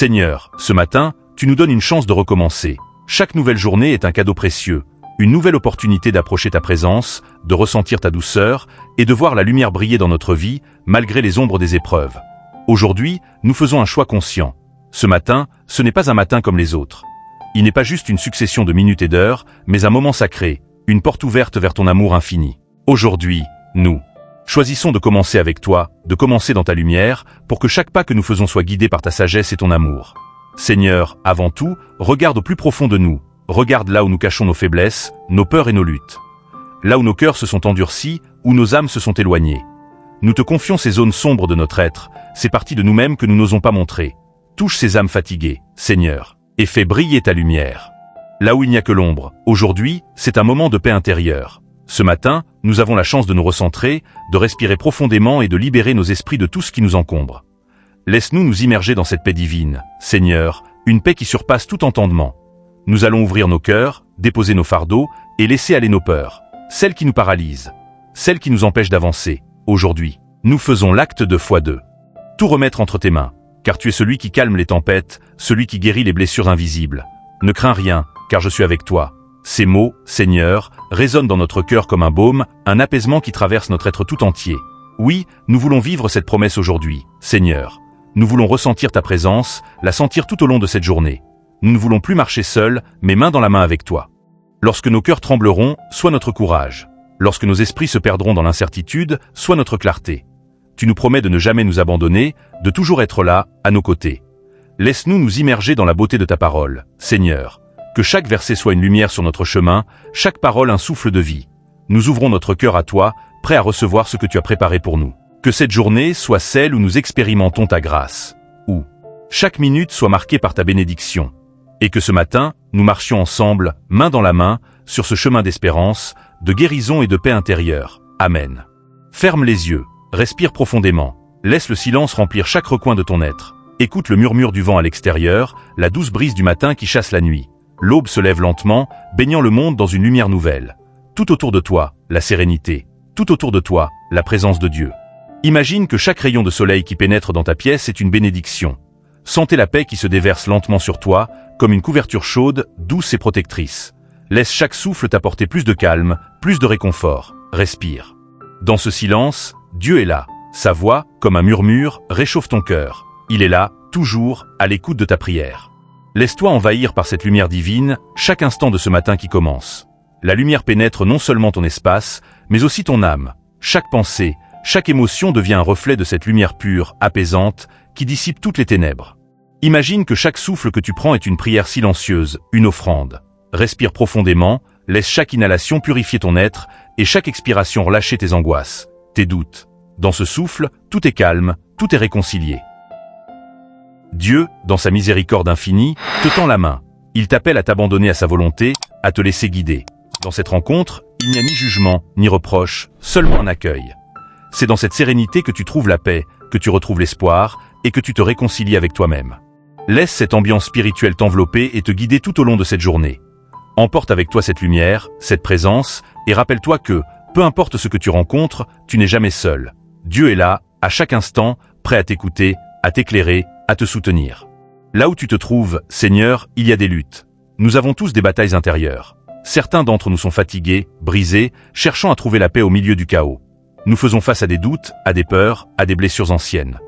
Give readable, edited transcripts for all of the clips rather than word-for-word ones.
Seigneur, ce matin, tu nous donnes une chance de recommencer. Chaque nouvelle journée est un cadeau précieux, une nouvelle opportunité d'approcher ta présence, de ressentir ta douceur et de voir la lumière briller dans notre vie, malgré les ombres des épreuves. Aujourd'hui, nous faisons un choix conscient. Ce matin, ce n'est pas un matin comme les autres. Il n'est pas juste une succession de minutes et d'heures, mais un moment sacré, une porte ouverte vers ton amour infini. Aujourd'hui, nous choisissons de commencer avec toi, de commencer dans ta lumière, pour que chaque pas que nous faisons soit guidé par ta sagesse et ton amour. Seigneur, avant tout, regarde au plus profond de nous. Regarde là où nous cachons nos faiblesses, nos peurs et nos luttes. Là où nos cœurs se sont endurcis, où nos âmes se sont éloignées. Nous te confions ces zones sombres de notre être, ces parties de nous-mêmes que nous n'osons pas montrer. Touche ces âmes fatiguées, Seigneur, et fais briller ta lumière. Là où il n'y a que l'ombre, aujourd'hui, c'est un moment de paix intérieure. Ce matin, nous avons la chance de nous recentrer, de respirer profondément et de libérer nos esprits de tout ce qui nous encombre. Laisse-nous nous immerger dans cette paix divine, Seigneur, une paix qui surpasse tout entendement. Nous allons ouvrir nos cœurs, déposer nos fardeaux et laisser aller nos peurs, celles qui nous paralysent, celles qui nous empêchent d'avancer. Aujourd'hui, nous faisons l'acte de foi de tout remettre entre tes mains, car tu es celui qui calme les tempêtes, celui qui guérit les blessures invisibles. Ne crains rien, car je suis avec toi. Ces mots, Seigneur, résonnent dans notre cœur comme un baume, un apaisement qui traverse notre être tout entier. Oui, nous voulons vivre cette promesse aujourd'hui, Seigneur. Nous voulons ressentir ta présence, la sentir tout au long de cette journée. Nous ne voulons plus marcher seuls, mais main dans la main avec toi. Lorsque nos cœurs trembleront, sois notre courage. Lorsque nos esprits se perdront dans l'incertitude, sois notre clarté. Tu nous promets de ne jamais nous abandonner, de toujours être là, à nos côtés. Laisse-nous nous immerger dans la beauté de ta parole, Seigneur. Que chaque verset soit une lumière sur notre chemin, chaque parole un souffle de vie. Nous ouvrons notre cœur à toi, prêts à recevoir ce que tu as préparé pour nous. Que cette journée soit celle où nous expérimentons ta grâce. Où chaque minute soit marquée par ta bénédiction. Et que ce matin, nous marchions ensemble, main dans la main, sur ce chemin d'espérance, de guérison et de paix intérieure. Amen. Ferme les yeux, respire profondément, laisse le silence remplir chaque recoin de ton être. Écoute le murmure du vent à l'extérieur, la douce brise du matin qui chasse la nuit. L'aube se lève lentement, baignant le monde dans une lumière nouvelle. Tout autour de toi, la sérénité. Tout autour de toi, la présence de Dieu. Imagine que chaque rayon de soleil qui pénètre dans ta pièce est une bénédiction. Sentez la paix qui se déverse lentement sur toi, comme une couverture chaude, douce et protectrice. Laisse chaque souffle t'apporter plus de calme, plus de réconfort. Respire. Dans ce silence, Dieu est là. Sa voix, comme un murmure, réchauffe ton cœur. Il est là, toujours, à l'écoute de ta prière. Laisse-toi envahir par cette lumière divine, chaque instant de ce matin qui commence. La lumière pénètre non seulement ton espace, mais aussi ton âme. Chaque pensée, chaque émotion devient un reflet de cette lumière pure, apaisante, qui dissipe toutes les ténèbres. Imagine que chaque souffle que tu prends est une prière silencieuse, une offrande. Respire profondément, laisse chaque inhalation purifier ton être, et chaque expiration relâcher tes angoisses, tes doutes. Dans ce souffle, tout est calme, tout est réconcilié. Dieu, dans sa miséricorde infinie, te tend la main. Il t'appelle à t'abandonner à sa volonté, à te laisser guider. Dans cette rencontre, il n'y a ni jugement, ni reproche, seulement un accueil. C'est dans cette sérénité que tu trouves la paix, que tu retrouves l'espoir, et que tu te réconcilies avec toi-même. Laisse cette ambiance spirituelle t'envelopper et te guider tout au long de cette journée. Emporte avec toi cette lumière, cette présence, et rappelle-toi que, peu importe ce que tu rencontres, tu n'es jamais seul. Dieu est là, à chaque instant, prêt à t'écouter, à t'éclairer, à te soutenir. Là où tu te trouves, Seigneur, il y a des luttes. Nous avons tous des batailles intérieures. Certains d'entre nous sont fatigués, brisés, cherchant à trouver la paix au milieu du chaos. Nous faisons face à des doutes, à des peurs, à des blessures anciennes.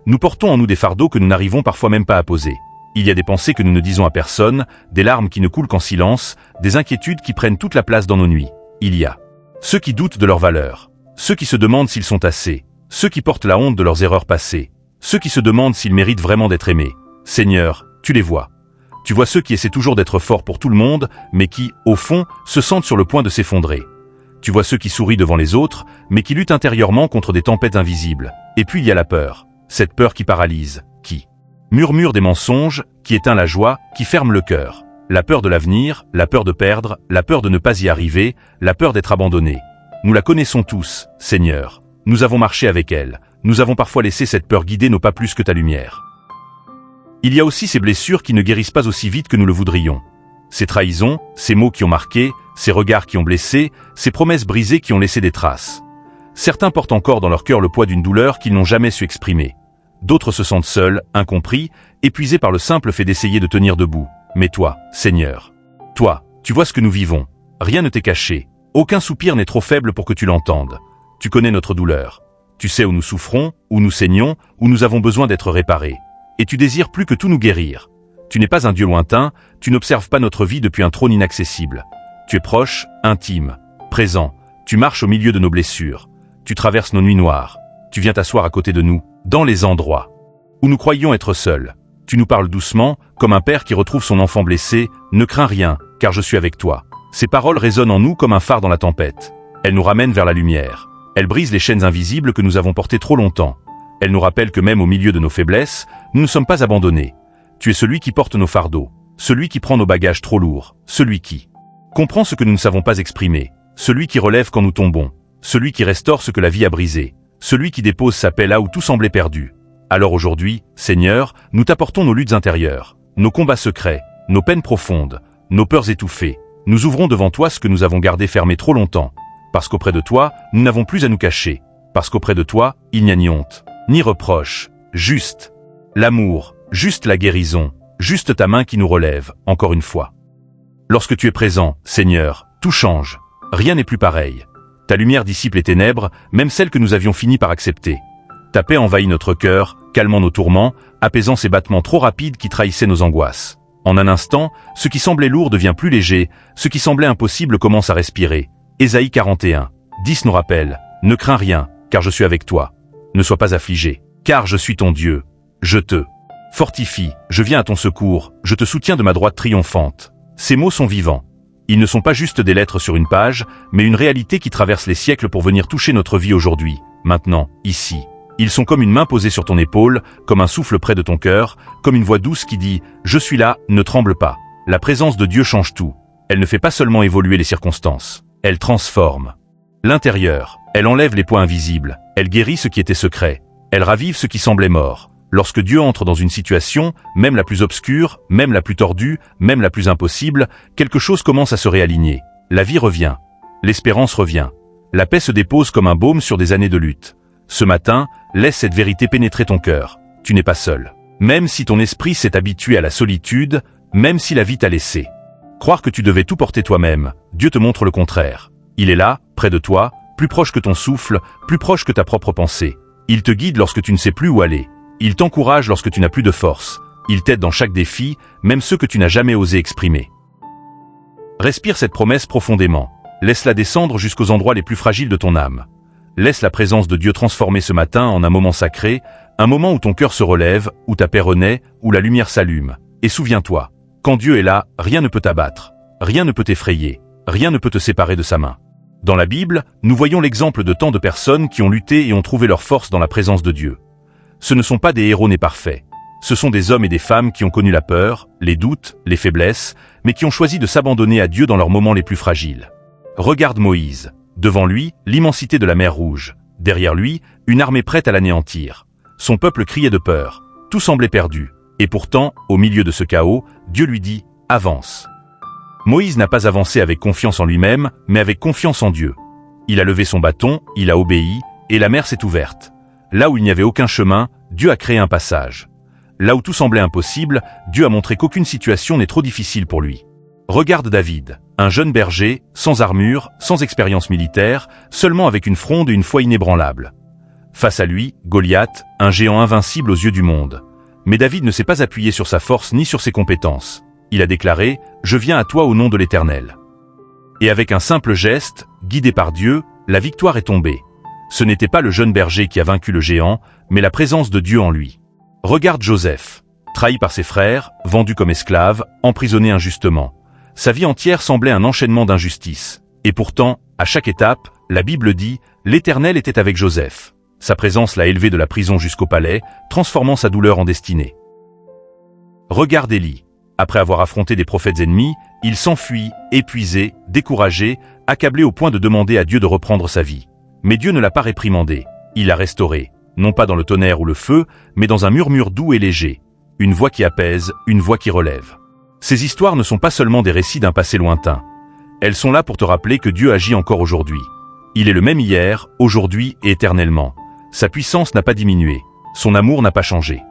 Nous portons en nous des fardeaux que nous n'arrivons parfois même pas à poser. Il y a des pensées que nous ne disons à personne, des larmes qui ne coulent qu'en silence, des inquiétudes qui prennent toute la place dans nos nuits. Il y a ceux qui doutent de leur valeur, ceux qui se demandent s'ils sont assez, ceux qui portent la honte de leurs erreurs passées, ceux qui se demandent s'ils méritent vraiment d'être aimés. Seigneur, tu les vois. Tu vois ceux qui essaient toujours d'être forts pour tout le monde, mais qui, au fond, se sentent sur le point de s'effondrer. Tu vois ceux qui sourient devant les autres, mais qui luttent intérieurement contre des tempêtes invisibles. Et puis il y a la peur, cette peur qui paralyse, qui murmure des mensonges, qui éteint la joie, qui ferme le cœur. La peur de l'avenir, la peur de perdre, la peur de ne pas y arriver, la peur d'être abandonné. Nous la connaissons tous, Seigneur. Nous avons marché avec elle. Nous avons parfois laissé cette peur guider nos pas plus que ta lumière. Il y a aussi ces blessures qui ne guérissent pas aussi vite que nous le voudrions. Ces trahisons, ces mots qui ont marqué, ces regards qui ont blessé, ces promesses brisées qui ont laissé des traces. Certains portent encore dans leur cœur le poids d'une douleur qu'ils n'ont jamais su exprimer. d'autres se sentent seuls, incompris, épuisés par le simple fait d'essayer de tenir debout. Mais toi, Seigneur, toi, tu vois ce que nous vivons. Rien ne t'est caché. Aucun soupir n'est trop faible pour que tu l'entendes. Tu connais notre douleur. Tu sais où nous souffrons, où nous saignons, où nous avons besoin d'être réparés. Et tu désires plus que tout nous guérir. Tu n'es pas un Dieu lointain, tu n'observes pas notre vie depuis un trône inaccessible. Tu es proche, intime, présent. Tu marches au milieu de nos blessures. Tu traverses nos nuits noires. Tu viens t'asseoir à côté de nous, dans les endroits où nous croyions être seuls. Tu nous parles doucement, comme un père qui retrouve son enfant blessé. Ne crains rien, car je suis avec toi. Ces paroles résonnent en nous comme un phare dans la tempête. Elles nous ramènent vers la lumière. Elles brisent les chaînes invisibles que nous avons portées trop longtemps. Elles nous rappellent que même au milieu de nos faiblesses, nous ne sommes pas abandonnés. Tu es celui qui porte nos fardeaux, celui qui prend nos bagages trop lourds, celui qui comprend ce que nous ne savons pas exprimer, celui qui relève quand nous tombons, celui qui restaure ce que la vie a brisé, celui qui dépose sa paix là où tout semblait perdu. Alors aujourd'hui, Seigneur, nous t'apportons nos luttes intérieures, nos combats secrets, nos peines profondes, nos peurs étouffées. Nous ouvrons devant toi ce que nous avons gardé fermé trop longtemps. Parce qu'auprès de toi, nous n'avons plus à nous cacher. Parce qu'auprès de toi, il n'y a ni honte, ni reproche, juste l'amour, juste la guérison, juste ta main qui nous relève, encore une fois. Lorsque tu es présent, Seigneur, tout change. Rien n'est plus pareil. Ta lumière dissipe les ténèbres, même celles que nous avions fini par accepter. Ta paix envahit notre cœur, calmant nos tourments, apaisant ces battements trop rapides qui trahissaient nos angoisses. En un instant, ce qui semblait lourd devient plus léger, ce qui semblait impossible commence à respirer. Ésaïe 41, 10 nous rappelle, « Ne crains rien, car je suis avec toi. Ne sois pas affligé, car je suis ton Dieu. Je te fortifie, je viens à ton secours, je te soutiens de ma droite triomphante. » Ces mots sont vivants. Ils ne sont pas juste des lettres sur une page, mais une réalité qui traverse les siècles pour venir toucher notre vie aujourd'hui, maintenant, ici. Ils sont comme une main posée sur ton épaule, comme un souffle près de ton cœur, comme une voix douce qui dit « Je suis là, ne tremble pas ». La présence de Dieu change tout. Elle ne fait pas seulement évoluer les circonstances. Elle transforme l'intérieur. Elle enlève les points invisibles. Elle guérit ce qui était secret. Elle ravive ce qui semblait mort. Lorsque Dieu entre dans une situation, même la plus obscure, même la plus tordue, même la plus impossible, quelque chose commence à se réaligner. La vie revient. L'espérance revient. La paix se dépose comme un baume sur des années de lutte. Ce matin, laisse cette vérité pénétrer ton cœur. Tu n'es pas seul. Même si ton esprit s'est habitué à la solitude, même si la vie t'a laissé. Croire que tu devais tout porter toi-même, Dieu te montre le contraire. Il est là, près de toi, plus proche que ton souffle, plus proche que ta propre pensée. Il te guide lorsque tu ne sais plus où aller. Il t'encourage lorsque tu n'as plus de force. Il t'aide dans chaque défi, même ceux que tu n'as jamais osé exprimer. Respire cette promesse profondément. Laisse-la descendre jusqu'aux endroits les plus fragiles de ton âme. Laisse la présence de Dieu transformer ce matin en un moment sacré, un moment où ton cœur se relève, où ta paix renaît, où la lumière s'allume. Et souviens-toi, quand Dieu est là, rien ne peut t'abattre, rien ne peut t'effrayer, rien ne peut te séparer de sa main. Dans la Bible, nous voyons l'exemple de tant de personnes qui ont lutté et ont trouvé leur force dans la présence de Dieu. Ce ne sont pas des héros nés parfaits. Ce sont des hommes et des femmes qui ont connu la peur, les doutes, les faiblesses, mais qui ont choisi de s'abandonner à Dieu dans leurs moments les plus fragiles. Regarde Moïse. Devant lui, l'immensité de la mer Rouge. Derrière lui, une armée prête à l'anéantir. Son peuple criait de peur. Tout semblait perdu. Et pourtant, au milieu de ce chaos, Dieu lui dit « Avance ». Moïse n'a pas avancé avec confiance en lui-même, mais avec confiance en Dieu. Il a levé son bâton, il a obéi, et la mer s'est ouverte. Là où il n'y avait aucun chemin, Dieu a créé un passage. Là où tout semblait impossible, Dieu a montré qu'aucune situation n'est trop difficile pour lui. Regarde David, un jeune berger, sans armure, sans expérience militaire, seulement avec une fronde et une foi inébranlable. Face à lui, Goliath, un géant invincible aux yeux du monde. Mais David ne s'est pas appuyé sur sa force ni sur ses compétences. Il a déclaré « Je viens à toi au nom de l'Éternel ». Et avec un simple geste, guidé par Dieu, la victoire est tombée. Ce n'était pas le jeune berger qui a vaincu le géant, mais la présence de Dieu en lui. Regarde Joseph, trahi par ses frères, vendu comme esclave, emprisonné injustement. Sa vie entière semblait un enchaînement d'injustices. Et pourtant, à chaque étape, la Bible dit « L'Éternel était avec Joseph ». Sa présence l'a élevé de la prison jusqu'au palais, transformant sa douleur en destinée. Regarde Élie. Après avoir affronté des prophètes ennemis, il s'enfuit, épuisé, découragé, accablé au point de demander à Dieu de reprendre sa vie. Mais Dieu ne l'a pas réprimandé. Il l'a restauré, non pas dans le tonnerre ou le feu, mais dans un murmure doux et léger. Une voix qui apaise, une voix qui relève. Ces histoires ne sont pas seulement des récits d'un passé lointain. Elles sont là pour te rappeler que Dieu agit encore aujourd'hui. Il est le même hier, aujourd'hui et éternellement. Sa puissance n'a pas diminué. son amour n'a pas changé.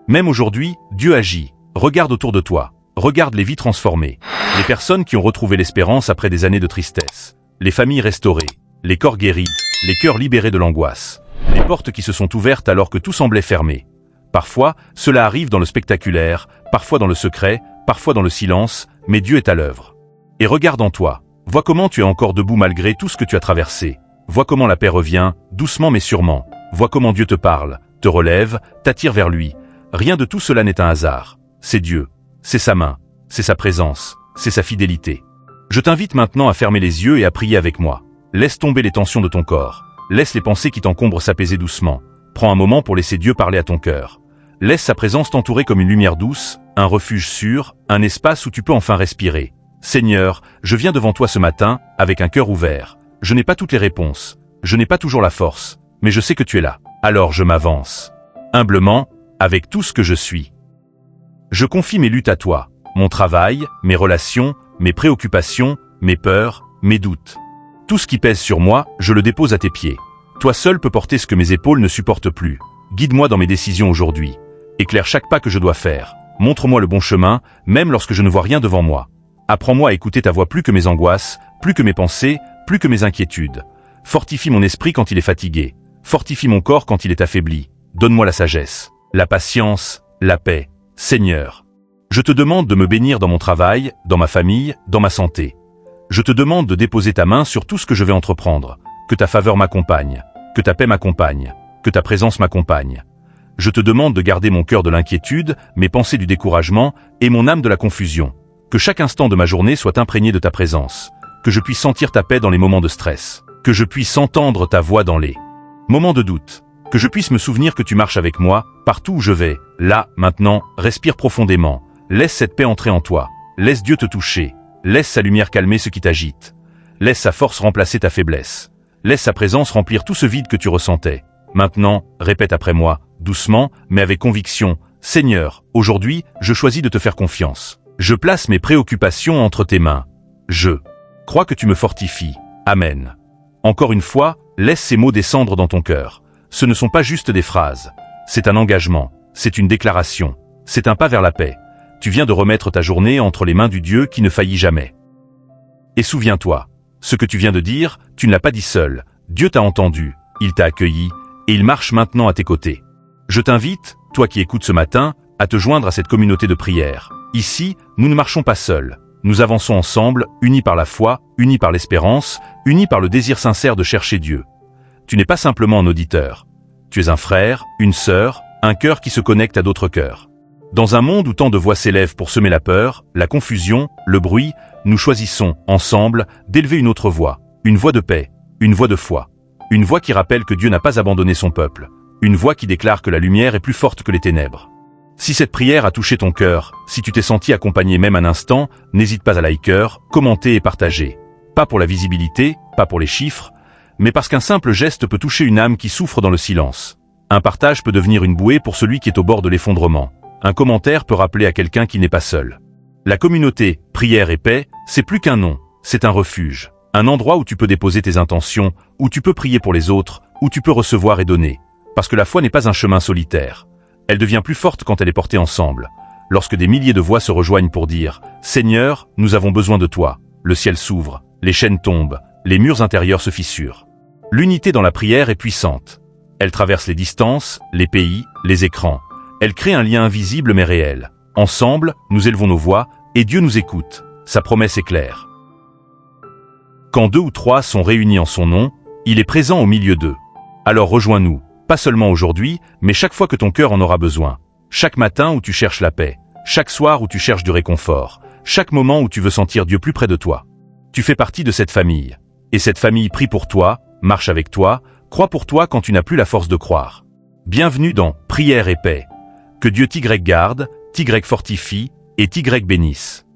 Même aujourd'hui, Dieu agit. Regarde autour de toi. Regarde les vies transformées. Les personnes qui ont retrouvé l'espérance après des années de tristesse. Les familles restaurées. Les corps guéris. Les cœurs libérés de l'angoisse. Les portes qui se sont ouvertes alors que tout semblait fermé. Parfois, cela arrive dans le spectaculaire, parfois dans le secret, parfois dans le silence, mais Dieu est à l'œuvre. Et regarde en toi. Vois comment tu es encore debout malgré tout ce que tu as traversé. Vois comment la paix revient, doucement mais sûrement. Vois comment Dieu te parle, te relève, t'attire vers lui. Rien de tout cela n'est un hasard. C'est Dieu. C'est sa main. C'est sa présence. C'est sa fidélité. Je t'invite maintenant à fermer les yeux et à prier avec moi. Laisse tomber les tensions de ton corps. Laisse les pensées qui t'encombrent s'apaiser doucement. Prends un moment pour laisser Dieu parler à ton cœur. Laisse sa présence t'entourer comme une lumière douce, un refuge sûr, un espace où tu peux enfin respirer. Seigneur, je viens devant toi ce matin, avec un cœur ouvert. Je n'ai pas toutes les réponses. Je n'ai pas toujours la force. Mais je sais que tu es là. Alors je m'avance. Humblement, avec tout ce que je suis. Je confie mes luttes à toi. Mon travail, mes relations, mes préoccupations, mes peurs, mes doutes. Tout ce qui pèse sur moi, je le dépose à tes pieds. Toi seul peux porter ce que mes épaules ne supportent plus. Guide-moi dans mes décisions aujourd'hui. Éclaire chaque pas que je dois faire. Montre-moi le bon chemin, même lorsque je ne vois rien devant moi. Apprends-moi à écouter ta voix plus que mes angoisses, plus que mes pensées, plus que mes inquiétudes. Fortifie mon esprit quand il est fatigué. Fortifie mon corps quand il est affaibli. Donne-moi la sagesse, la patience, la paix. Seigneur, je te demande de me bénir dans mon travail, dans ma famille, dans ma santé. Je te demande de déposer ta main sur tout ce que je vais entreprendre. Que ta faveur m'accompagne, que ta paix m'accompagne, que ta présence m'accompagne. Je te demande de garder mon cœur de l'inquiétude, mes pensées du découragement et mon âme de la confusion. Que chaque instant de ma journée soit imprégné de ta présence. Que je puisse sentir ta paix dans les moments de stress. Que je puisse entendre ta voix dans les moments de doute. Que je puisse me souvenir que tu marches avec moi, partout où je vais. Là, maintenant, respire profondément. Laisse cette paix entrer en toi. Laisse Dieu te toucher. Laisse sa lumière calmer ce qui t'agite. Laisse sa force remplacer ta faiblesse. Laisse sa présence remplir tout ce vide que tu ressentais. Maintenant, répète après moi, doucement, mais avec conviction. Seigneur, aujourd'hui, je choisis de te faire confiance. Je place mes préoccupations entre tes mains. Je crois que tu me fortifies. Amen. Encore une fois, laisse ces mots descendre dans ton cœur. Ce ne sont pas juste des phrases. C'est un engagement. C'est une déclaration. C'est un pas vers la paix. Tu viens de remettre ta journée entre les mains du Dieu qui ne faillit jamais. Et souviens-toi, ce que tu viens de dire, tu ne l'as pas dit seul. Dieu t'a entendu, il t'a accueilli, et il marche maintenant à tes côtés. Je t'invite, toi qui écoutes ce matin, à te joindre à cette communauté de prière. Ici, nous ne marchons pas seuls. Nous avançons ensemble, unis par la foi, unis par l'espérance, unis par le désir sincère de chercher Dieu. Tu n'es pas simplement un auditeur. Tu es un frère, une sœur, un cœur qui se connecte à d'autres cœurs. Dans un monde où tant de voix s'élèvent pour semer la peur, la confusion, le bruit, nous choisissons, ensemble, d'élever une autre voix. Une voix de paix, une voix de foi. Une voix qui rappelle que Dieu n'a pas abandonné son peuple. Une voix qui déclare que la lumière est plus forte que les ténèbres. Si cette prière a touché ton cœur, si tu t'es senti accompagné même un instant, n'hésite pas à liker, commenter et partager. Pas pour la visibilité, pas pour les chiffres, mais parce qu'un simple geste peut toucher une âme qui souffre dans le silence. Un partage peut devenir une bouée pour celui qui est au bord de l'effondrement. Un commentaire peut rappeler à quelqu'un qui n'est pas seul. La communauté, prière et paix, c'est plus qu'un nom, c'est un refuge. Un endroit où tu peux déposer tes intentions, où tu peux prier pour les autres, où tu peux recevoir et donner. Parce que la foi n'est pas un chemin solitaire. Elle devient plus forte quand elle est portée ensemble. Lorsque des milliers de voix se rejoignent pour dire « Seigneur, nous avons besoin de toi », le ciel s'ouvre, les chaînes tombent, les murs intérieurs se fissurent. L'unité dans la prière est puissante. Elle traverse les distances, les pays, les écrans. Elle crée un lien invisible mais réel. Ensemble, nous élevons nos voix et Dieu nous écoute. Sa promesse est claire. Quand 2 ou 3 sont réunis en son nom, il est présent au milieu d'eux. Alors rejoins-nous, pas seulement aujourd'hui, mais chaque fois que ton cœur en aura besoin. Chaque matin où tu cherches la paix, chaque soir où tu cherches du réconfort, chaque moment où tu veux sentir Dieu plus près de toi. Tu fais partie de cette famille. Et cette famille prie pour toi, marche avec toi, croit pour toi quand tu n'as plus la force de croire. Bienvenue dans Prière et paix. Que Dieu t'y garde, t'y fortifie et t'y bénisse.